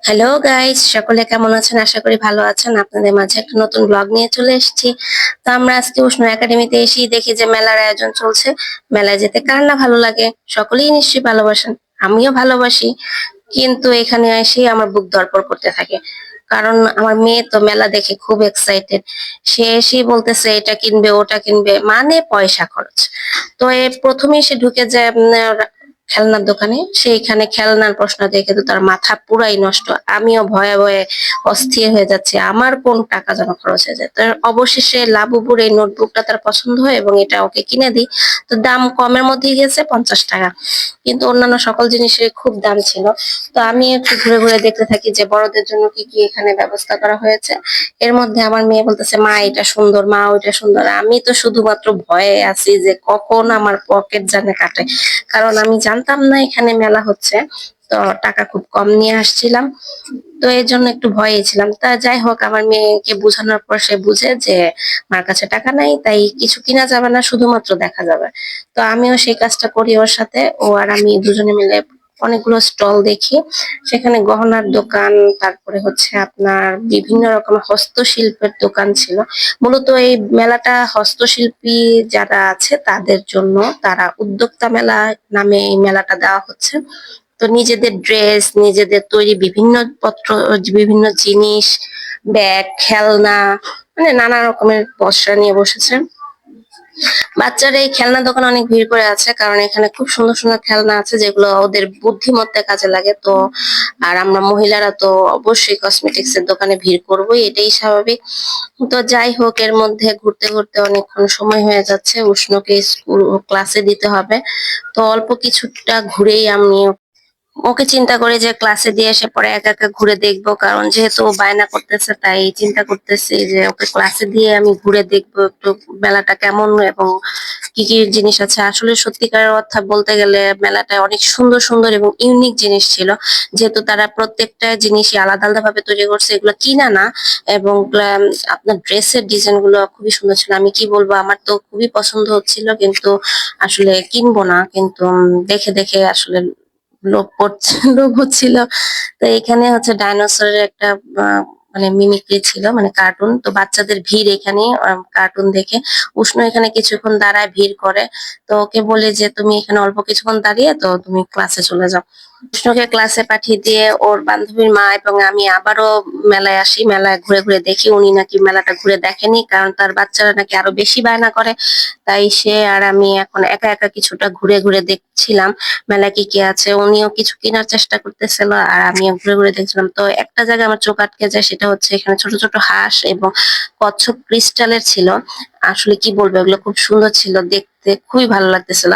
Hello guys, সকলে কেমন আছেন? আশা করি ভালো আছেন। আপনাদের মাঝে একটা নতুন ব্লগ নিয়ে চলে এসেছি। তো আমরা আজকে উষ্ণ একাডেমিতে এসেই দেখি যে মেলার আয়োজন চলছে। মেলায় যেতে কার না ভালো লাগে? সকলেই নিশ্চয়ই ভালোবাসেন, আমিও ভালোবাসি। কিন্তু এখানে এসে আমার বুক ধড়ফড় করতে থাকে, কারণ আমার মেয়ে তো মেলা দেখে খুব এক্সাইটেড। সে এসেই বলতেছে এটা কিনবে ওটা কিনবে, মানে পয়সা খরচ। তো প্রথমেই সে ঢুকে যায় খেলনার দোকানে। সেইখানে খেলনার প্রশ্ন দেখে তো তার মাথা পুরাই নষ্ট। আমিও ভয়ে ভয়ে অস্থির হয়ে যাচ্ছি, আমার কোন টাকা যেন খরচ হয়ে যায়। তো অবশেষে লাবুবুর এই নোটবুকটা তার পছন্দ হয় এবং এটা ওকে কিনে দিই। তো দাম কমের মধ্যেই গেছে, 50 টাকা। কিন্তু অন্যান্য সকল জিনিসের খুব দাম ছিল। তো আমি একটু ঘুরে ঘুরে দেখতে থাকি যে বড়দের জন্য কি কি এখানে ব্যবস্থা করা হয়েছে। এর মধ্যে আমার মেয়ে বলতেছে, মা এটা সুন্দর, মা ওইটা সুন্দর। আমি তো শুধুমাত্র ভয়ে আছি যে কখন আমার পকেট জানে কাটে, কারণ আমি জানতাম না এখানে মেলা হচ্ছে। তো টাকা খুব কম নিয়ে আসছিলাম, তো এই জন্য একটু ভয়ে ছিলাম। তা যাই হোক, আমার মেয়েকে বোঝানোর পর সে বুঝে যে মার কাছে টাকা নাই, তাই কিছু কিনা যাবে না, শুধুমাত্র দেখা যাবে। তো আমিও সেই কাজটা করি ওর সাথে। ও আর আমি দুজনে মিলে অনেকগুলো স্টল দেখি। সেখানে গহনার দোকান, তারপরে হচ্ছে আপনার বিভিন্ন রকম হস্তশিল্পের দোকান ছিল। মূলত এই মেলাটা হস্তশিল্পী যারা আছে তাদের জন্য, তারা উদ্যোক্তা মেলা নামে এই মেলাটা দেওয়া হচ্ছে। তো নিজেদের ড্রেস, নিজেদের তৈরি বিভিন্ন পত্র, বিভিন্ন জিনিস, ব্যাগ, খেলনা, মানে নানা রকমের পসরা নিয়ে বসেছে। বাচ্চারা এই খেলনা দোকানে অনেক ভিড় করে আছে, কারণ এখানে খুব সুন্দর সুন্দর খেলনা আছে যেগুলো ওদের বুদ্ধিমত্তায় কাজে লাগে। তো আর আমরা মহিলারা তো অবশ্যই কসমেটিক্স এর দোকানে ভিড় করবোই, এটাই স্বাভাবিক। তো যাই হোক, এর মধ্যে ঘুরতে ঘুরতে অনেকক্ষণ সময় হয়ে যাচ্ছে। উষ্ণকে স্কুল ক্লাসে দিতে হবে। তো অল্প কিছুটা ঘুরেই আমি ওকে চিন্তা করি যে ক্লাসে দিয়ে এসে পরে একা একা ঘুরে দেখবো, কারণ যেহেতু ও বায়না করতেছে তাই চিন্তা করতেছি যে ওকে ক্লাসে দিয়ে আমি ঘুরে দেখবো একটু মেলাটা কেমন এবং কি কি জিনিস আছে। আসলে সত্যিকারের কথা বলতে গেলে মেলাটায় অনেক সুন্দর সুন্দর এবং ইউনিক জিনিস ছিল। যেহেতু তারা প্রত্যেকটা জিনিসই আলাদা আলাদা ভাবে তৈরি করছে, এগুলো কিনা না। এবং আপনার ড্রেসের ডিজাইন গুলো খুবই সুন্দর ছিল। আমি কি বলবো, আমার তো খুবই পছন্দ হচ্ছিল, কিন্তু আসলে কিনবো না। কিন্তু দেখে দেখে আসলে লোভ হচ্ছিল। তো এখানে হচ্ছে ডাইনোসরের একটা মানে মিমিক্রি ছিল, মানে কার্টুন। তো বাচ্চাদের ভিড় এখানে কার্টুন দেখে। উষ্ণ এখানে কিছুক্ষণ দাঁড়ায়, ভিড় করে। তো ওকে বলে যে তুমি এখানে অল্প কিছুক্ষণ দাঁড়িয়ে তো তুমি ক্লাসে চলে যাও। উষ্ণকে ক্লাসে পাঠিয়ে দিয়ে ওর বান্ধবীর মা এবং আমি আবারও মেলায় আসি। মেলায় ঘুরে ঘুরে দেখি, উনি নাকি মেলাটা ঘুরে দেখেনি, কারণ তার বাচ্চারা নাকি আরো বেশি বায়না করে। তাই সে আর আমি এখন একা একা কিছুটা ঘুরে ঘুরে দেখছিলাম মেলায় কি কি আছে। উনিও কিছু কেনার চেষ্টা করতেছিল আর আমিও ঘুরে ঘুরে দেখছিলাম। তো একটা জায়গায় আমার চোখ আটকে যায়, সেটা হচ্ছে এখানে ছোট ছোট হাঁস এবং কচ্ছপ ক্রিস্টালের ছিল। আসলে কি বলবো, এগুলো খুব সুন্দর ছিল দেখতে, খুবই ভালো লাগতেছিল।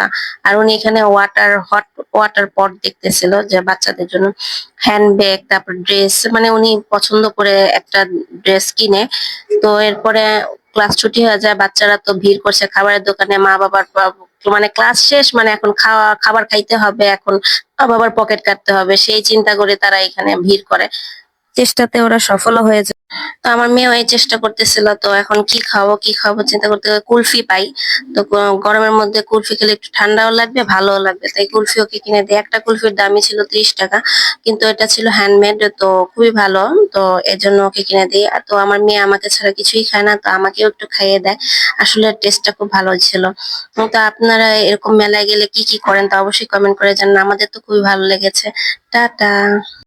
আর উনি এখানে হট ওয়াটার পট দেখতেছিল যে বাচ্চাদের জন্য। হ্যান্ডব্যাগ, তারপর ড্রেস, মানে উনি পছন্দ করে একটা ড্রেস কিনে। তো এরপরে ক্লাস ছুটি হয়ে যায়, বাচ্চারা তো ভিড় করছে খাবারের দোকানে। মা বাবার মানে ক্লাস শেষ, মানে এখন খাবার খাইতে হবে, এখন মা বাবার পকেট কাটতে হবে, সেই চিন্তা করে তারা এখানে ভিড় করে। চেষ্টাতে ওরা সফলও হয়ে যায়। তো আমার মেয়েও এই চেষ্টা করতেছিল। তো এখন কি খাবো কি খাবো চিন্তা করতে করতে কুলফি পাই। তো গরমের মধ্যে কুলফি খেলে একটু ঠান্ডাও লাগবে, ভালোও লাগবে, তাই কুলফি ওকে কিনে দিই। একটা কুলফির দামই ছিল 30 টাকা, কিন্তু এটা ছিল হ্যান্ডমেড, তো খুবই ভালো। তো এজন্য ওকে কিনে দিই। আর তো আমার মেয়ে আমাকে ছাড়া কিছুই খায় না, তো আমাকেও একটু খাইয়ে দেয়। আসলে টেস্টটা খুব ভালো ছিল। তো আপনারা এরকম মেলায় গেলে কি কি করেন তা অবশ্যই কমেন্ট করে জানান। আমাদের তো খুবই ভালো লেগেছে। টাটা।